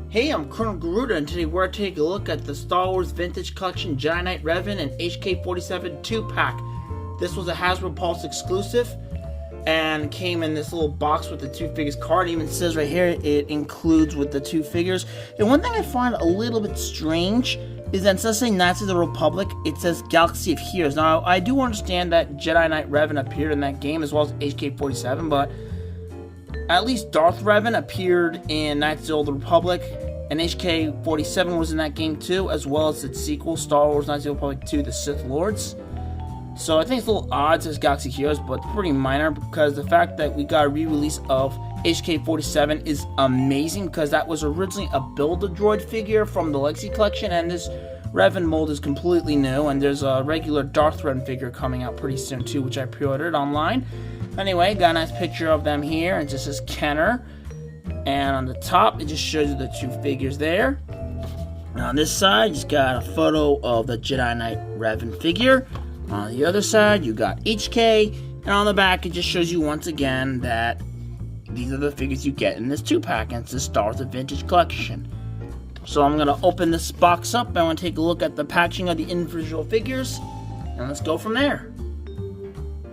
Hey, I'm Colonel Garuda, and today we're taking a look at the Star Wars Vintage Collection Jedi Knight Revan and HK-47 2-pack. This was a Hasbro Pulse exclusive, and came in this little box with the two figures card. It even says right here it includes with the two figures. And one thing I find a little bit strange is that instead of saying Knights of the Republic, it says Galaxy of Heroes. Now, I do understand that Jedi Knight Revan appeared in that game as well as HK-47, but at least Darth Revan appeared in Knights of the Republic, and HK-47 was in that game too, as well as its sequel, Star Wars Knights of the Republic 2, The Sith Lords. So I think it's a little odd, it says Galaxy Heroes, but pretty minor, because the fact that we got a re-release of HK-47 is amazing, because that was originally a Build A Droid figure from the Legacy Collection, and this Revan mold is completely new, and there's a regular Darth Revan figure coming out pretty soon too, which I pre-ordered online. Anyway, got a nice picture of them here, and it just says Kenner, and on the top, it just shows you the two figures there. And on this side, just got a photo of the Jedi Knight Revan figure. On the other side, you got HK, and on the back, it just shows you once again that these are the figures you get in this 2-pack, and it's the Star Wars Vintage Collection. So I'm going to open this box up, and I want to take a look at the packaging of the individual figures, and let's go from there.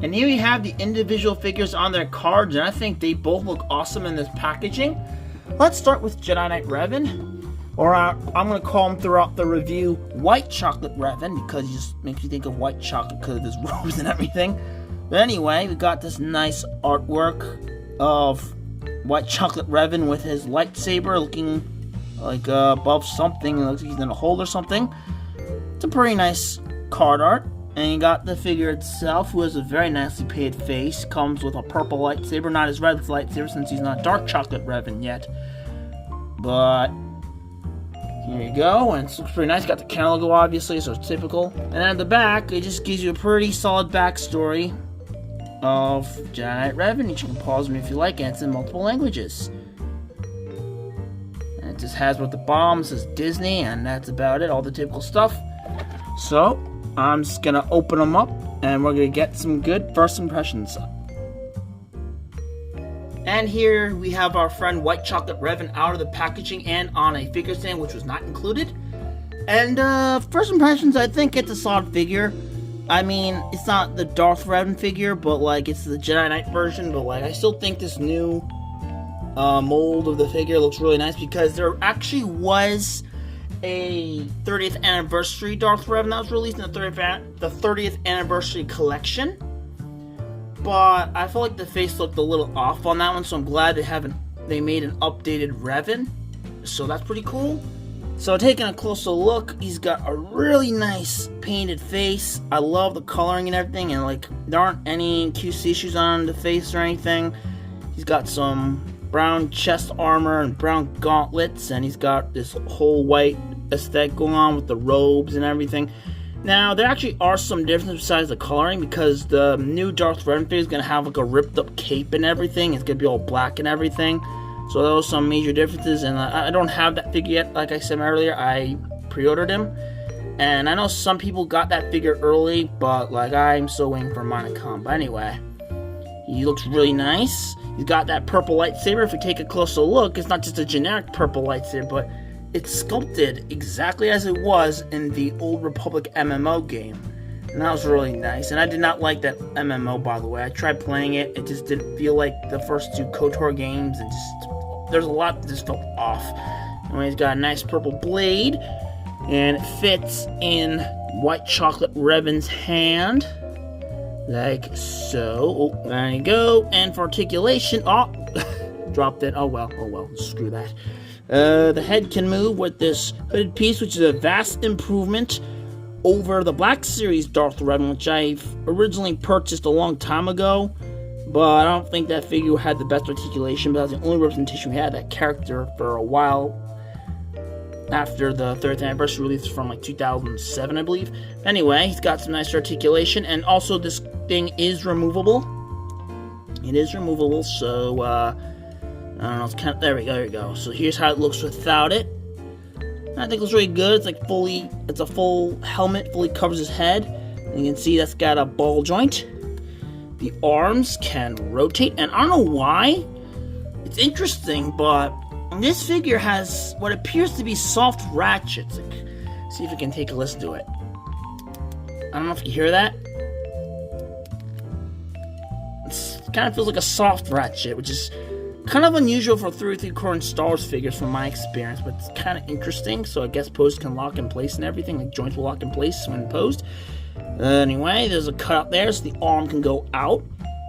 And here you have the individual figures on their cards, and I think they both look awesome in this packaging. Let's start with Jedi Knight Revan, or I'm going to call him throughout the review White Chocolate Revan, because he just makes you think of white chocolate because of his robes and everything. But anyway, we got this nice artwork of White Chocolate Revan with his lightsaber looking like above something. It looks like he's in a hole or something. It's a pretty nice card art. And you got the figure itself, who has a very nicely painted face. Comes with a purple lightsaber, not his red lightsaber since he's not Dark Chocolate Revan yet. But here you go, and it looks pretty nice. Got the Kenner logo, obviously, so it's typical. And at the back, it just gives you a pretty solid backstory of Jedi Knight Revan. You can pause me if you like, and it's in multiple languages. And it just has what the bottom says Disney, and that's about it, all the typical stuff. So I'm just gonna open them up, and we're gonna get some good first impressions. And here we have our friend White Chocolate Revan out of the packaging and on a figure stand, which was not included. And first impressions, I think it's a solid figure. I mean, it's not the Darth Revan figure, but like it's the Jedi Knight version. But like, I still think this new mold of the figure looks really nice, because there actually was a 30th anniversary Darth Revan that was released in the 30th anniversary collection. But I felt like the face looked a little off on that one, so I'm glad they made an updated Revan. So that's pretty cool. So taking a closer look, he's got a really nice painted face. I love the coloring and everything, and like there aren't any QC issues on the face or anything. He's got some brown chest armor and brown gauntlets, and he's got this whole white aesthetic going on with the robes and everything. Now, there actually are some differences besides the coloring, because the new Darth Revan figure is going to have like a ripped up cape and everything. It's going to be all black and everything. So there are some major differences, and I don't have that figure yet. Like I said earlier, I pre-ordered him. And I know some people got that figure early, but like I'm still waiting for mine to come. But anyway, he looks really nice. He's got that purple lightsaber. If you take a closer look, it's not just a generic purple lightsaber, but it's sculpted exactly as it was in the Old Republic MMO game. And that was really nice. And I did not like that MMO, by the way. I tried playing it. It just didn't feel like the first two KOTOR games. And just there's a lot that just felt off. Anyway, he's got a nice purple blade, and it fits in White Chocolate Revan's hand. Like so. Oh, there you go. And for articulation, dropped it. Oh well, screw that. The head can move with this hooded piece, which is a vast improvement over the Black Series Darth Revan, which I've originally purchased a long time ago. But I don't think that figure had the best articulation, but that was the only representation we had of that character for a while after the 30th anniversary release from like 2007, I believe. Anyway, he's got some nice articulation, and also this thing is removable. It is removable, so I don't know, it's kind of, there we go. So here's how it looks without it. I think it looks really good. It's like it's a full helmet, fully covers his head. And you can see that's got a ball joint. The arms can rotate, and I don't know why. It's interesting, but this figure has what appears to be soft ratchets. Like, see if we can take a listen to it. I don't know if you can hear that. It kind of feels like a soft ratchet, which is kind of unusual for 3/3 Star Wars figures from my experience, but it's kind of interesting. So I guess pose can lock in place and everything, like joints will lock in place when posed. Anyway, there's a cutout there, so the arm can go out.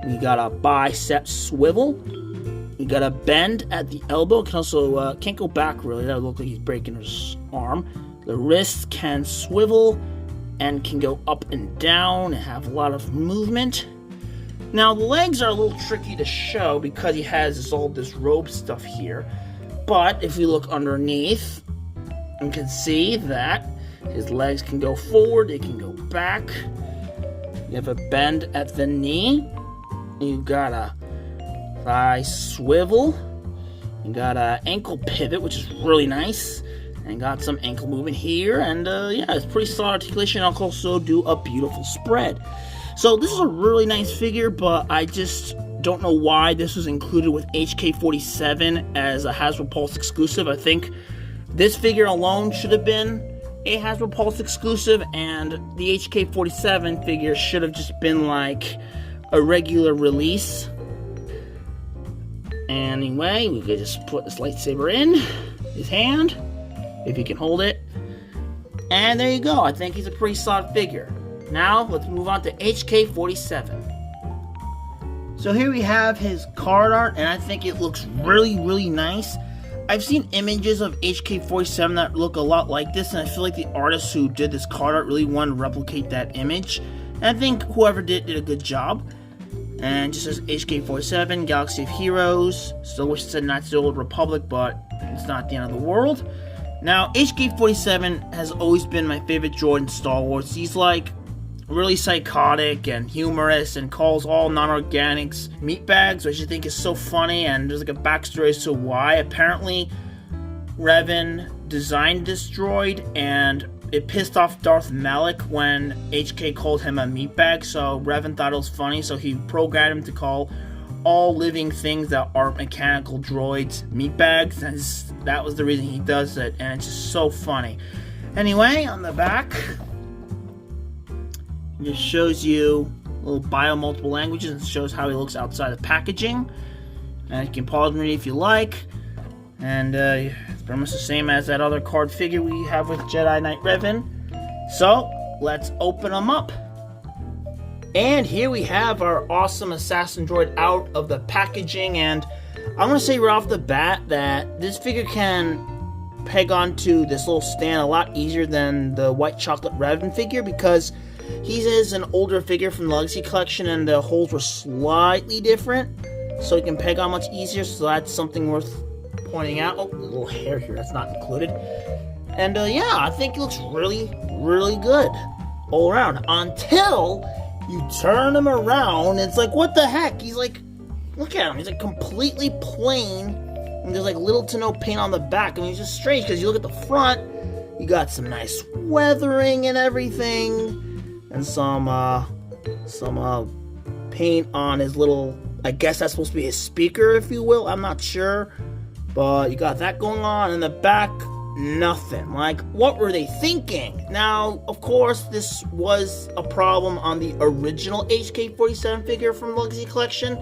You got a bicep swivel. You got a bend at the elbow. It can also can't go back really. That would look like he's breaking his arm. The wrist can swivel and can go up and down and have a lot of movement. Now the legs are a little tricky to show because he has all this robe stuff here. But if you look underneath, you can see that his legs can go forward, they can go back. You have a bend at the knee. You got a thigh swivel. You got an ankle pivot, which is really nice. And got some ankle movement here. And yeah, it's pretty solid articulation. I'll also do a beautiful spread. So this is a really nice figure, but I just don't know why this was included with HK-47 as a Hasbro Pulse exclusive. I think this figure alone should have been a Hasbro Pulse exclusive, and the HK-47 figure should have just been like a regular release. Anyway, we could just put this lightsaber in his hand, if he can hold it. And there you go. I think he's a pretty solid figure. Now, let's move on to HK-47. So here we have his card art, and I think it looks really, really nice. I've seen images of HK-47 that look a lot like this, and I feel like the artist who did this card art really wanted to replicate that image. And I think whoever did a good job. And it just says HK-47, Galaxy of Heroes. Still wish it said Knights of the Old Republic, but it's not the end of the world. Now, HK-47 has always been my favorite droid in Star Wars. He's like really psychotic and humorous and calls all non-organics meatbags, which I think is so funny, and there's like a backstory as to why. Apparently, Revan designed this droid, and it pissed off Darth Malak when HK called him a meatbag, so Revan thought it was funny, so he programmed him to call all living things that aren't mechanical droids meatbags, and that was the reason he does it, and it's just so funny. Anyway, on the back, it just shows you a little bio multiple languages and shows how he looks outside the packaging. And you can pause and read if you like. And it's pretty much the same as that other card figure we have with Jedi Knight Revan. So, let's open them up. And here we have our awesome assassin droid out of the packaging. And I'm going to say right off the bat that this figure can peg onto this little stand a lot easier than the white chocolate Revan figure, because he is an older figure from the Legacy Collection and the holes were slightly different. So he can peg on much easier, so that's something worth pointing out. Oh, a little hair here, that's not included. And yeah, I think it looks really, really good all around. Until you turn him around, and it's like, what the heck? He's like, look at him, he's like completely plain, and there's like little to no paint on the back. I mean, it's just strange, because you look at the front, you got some nice weathering and everything, and some paint on his little, I guess that's supposed to be his speaker, if you will, I'm not sure. But you got that going on. In the back, nothing. Like, what were they thinking? Now, of course, this was a problem on the original HK-47 figure from the Legacy Collection.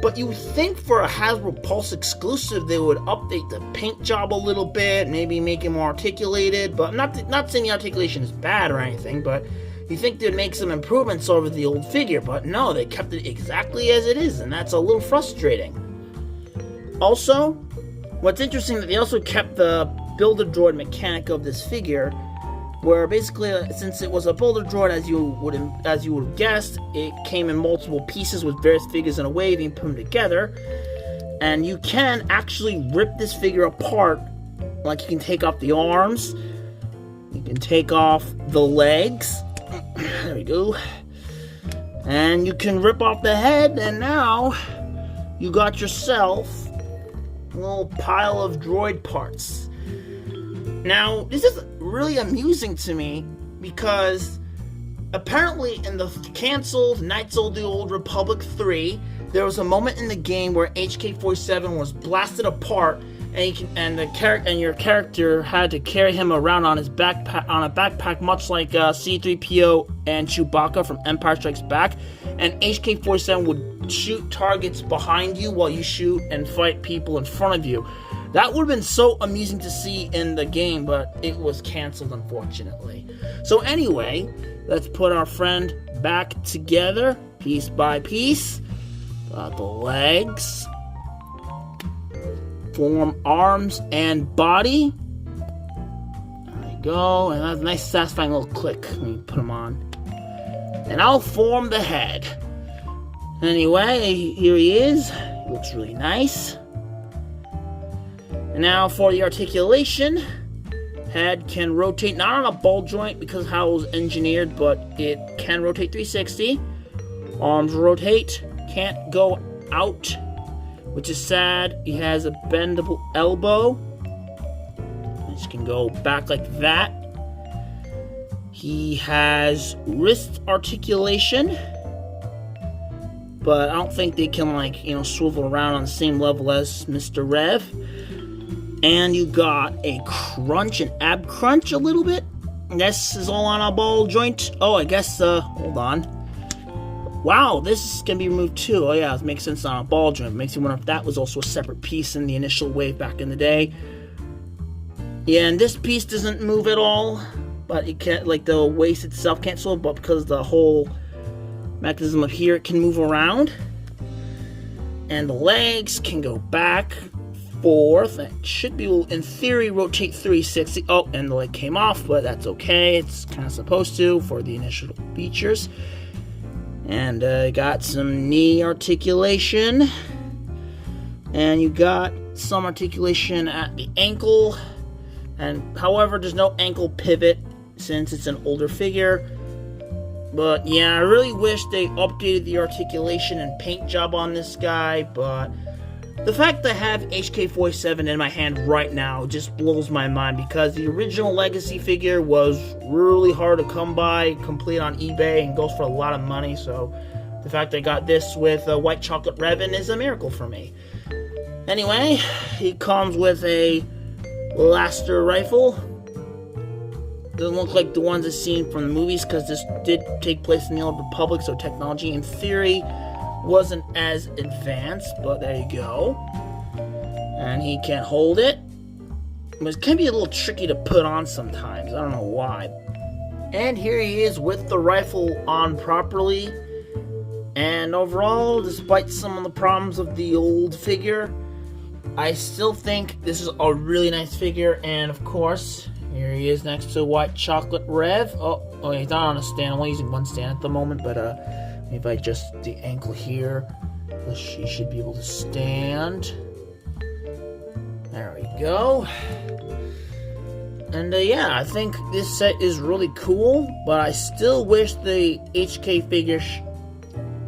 But you would think for a Hasbro Pulse exclusive, they would update the paint job a little bit, maybe make it more articulated. But not saying the articulation is bad or anything, but you think they'd make some improvements over the old figure. But no, they kept it exactly as it is, and that's a little frustrating. Also, what's interesting is that they also kept the Build A Droid mechanic of this figure, where basically, since it was a Build A Droid, as you would have guessed, it came in multiple pieces with various figures in a wave, and you put them together, and you can actually rip this figure apart. Like, you can take off the arms, you can take off the legs, there we go, and you can rip off the head, and now you got yourself a little pile of droid parts. Now, this is really amusing to me because apparently in the canceled Knights of the Old Republic 3, there was a moment in the game where HK-47 was blasted apart, and your character had to carry him around on his backpack, much like C-3PO and Chewbacca from Empire Strikes Back. And HK-47 would shoot targets behind you while you shoot and fight people in front of you. That would have been so amusing to see in the game, but it was canceled, unfortunately. So anyway, let's put our friend back together, piece by piece. Got the legs, form, arms, and body. There you go, and that's a nice satisfying little click when you put them on. And I'll form the head. Anyway, here he is. He looks really nice. And now for the articulation. Head can rotate, not on a ball joint because of how it was engineered, but it can rotate 360. Arms rotate, can't go out, which is sad. He has a bendable elbow. This can go back like that. He has wrist articulation, but I don't think they can, like, swivel around on the same level as Mr. Rev. And you got a crunch, an ab crunch a little bit. This is all on a ball joint. Oh, I guess, hold on. Wow, this can be removed too. Oh yeah, it makes sense on a ball joint. Makes me wonder if that was also a separate piece in the initial wave back in the day. Yeah, and this piece doesn't move at all. But it can't, like, the waist itself can't swivel, but because the whole mechanism of here, it can move around. And the legs can go back, forth. It should be, in theory, rotate 360. Oh, and the leg came off, but that's okay. It's kind of supposed to for the initial features. And got some knee articulation. And you got some articulation at the ankle. And however, there's no ankle pivot since it's an older figure. But yeah, I really wish they updated the articulation and paint job on this guy, but the fact that I have HK-47 in my hand right now just blows my mind, because the original Legacy figure was really hard to come by, complete on eBay, and goes for a lot of money, so the fact I got this with White Chocolate Revan is a miracle for me. Anyway, he comes with a blaster rifle. Doesn't look like the ones I've seen from the movies, because this did take place in the Old Republic, so technology in theory wasn't as advanced, but there you go. And he can hold it. But it can be a little tricky to put on sometimes. I don't know why. And here he is with the rifle on properly. And overall, despite some of the problems of the old figure, I still think this is a really nice figure. And of course, here he is next to White Chocolate Rev. Oh, he's not on a stand. I'm only using one stand at the moment, but if I adjust the ankle here, he should be able to stand. There we go. And yeah, I think this set is really cool, but I still wish the HK figure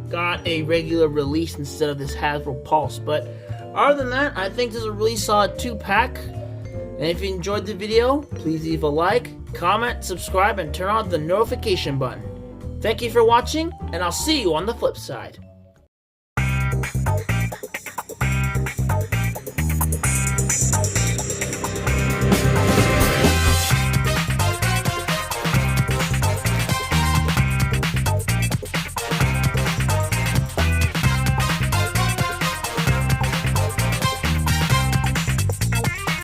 got a regular release instead of this Hasbro Pulse. But other than that, I think this is a really solid 2-pack. And if you enjoyed the video, please leave a like, comment, subscribe, and turn on the notification button. Thank you for watching, and I'll see you on the flip side.